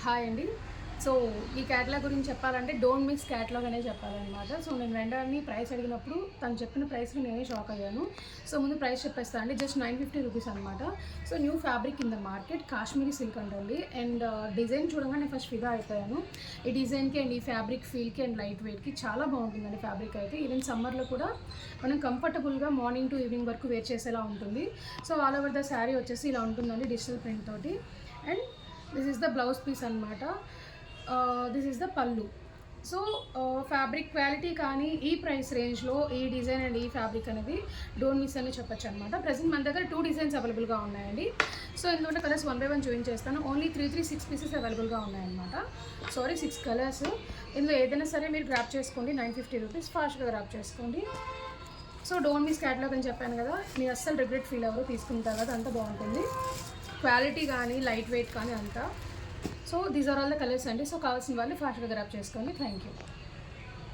Hi అండి. So ఈ catalogue గురించి చెప్పాలంటే డోంట్ మిక్స్ క్యాటలాగ్ అనే చెప్పాలన్నమాట. సో నేను వెండర్ని ప్రైస్ అడిగినప్పుడు తను చెప్పిన ప్రైస్కి నేనే షాక్ అయ్యాను. సో ముందు ప్రైస్ చెప్పేస్తాను అండి. జస్ట్ 950 రూపీస్ అనమాట. So new fabric in the market, Kashmiri silk అంటండి. అండ్ డిజైన్ చూడగానే ఫస్ట్ ఫిదా అయిపోయాను. ఈ డిజైన్కి అండ్ ఈ ఫ్యాబ్రిక్ ఫీల్కి అండ్ లైట్ వెయిట్కి చాలా బాగుంటుందండి. ఫ్యాబ్రిక్ అయితే ఈవెన్ సమ్మర్లో కూడా మనం కంఫర్టబుల్గా మార్నింగ్ టు ఈవినింగ్ వరకు వేర్ చేసేలా ఉంటుంది. So all over the sari వచ్చేసి ఇలా ఉంటుందండి డిజిటల్ ప్రింట్ తోటి. And this is the blouse piece అనమాట. దిస్ ఈస్ ద పళ్ళు. సో ఫ్యాబ్రిక్ క్వాలిటీ కానీ ఈ ప్రైస్ రేంజ్లో ఈ డిజైన్ అండ్ ఈ ఫ్యాబ్రిక్ అనేది డోంట్ మిస్ అని చెప్పొచ్చు అనమాట. ప్రజెంట్ మన దగ్గర 2 డిజైన్స్ అవైలబుల్గా ఉన్నాయండి. సో ఇందులో కలర్స్ 1 by 1 చూపించేస్తాను. ఓన్లీ 6 పీసెస్ అవైలబుల్గా ఉన్నాయన్నమాట. 6 కలర్స్. ఇందులో ఏదైనా సరే మీరు గ్రాప్ చేసుకోండి. 950 రూపీస్ ఫాస్ట్గా గ్రాప్ చేసుకోండి. సో డోంట్ మిస్ క్యాటలాగ్ అని చెప్పాను కదా, మీరు అస్సలు రిగ్రెట్ ఫీల్ అవ్వరు. తీసుకుంటారు కదా, అంత బాగుంటుంది. క్వాలిటీ కానీ లైట్ వెయిట్ కానీ అంతా. So these are all the colours అండి. సో కావాల్సిన వాళ్ళు ఫాస్ట్గా గ్రాప్ చేసుకోండి. Thank you.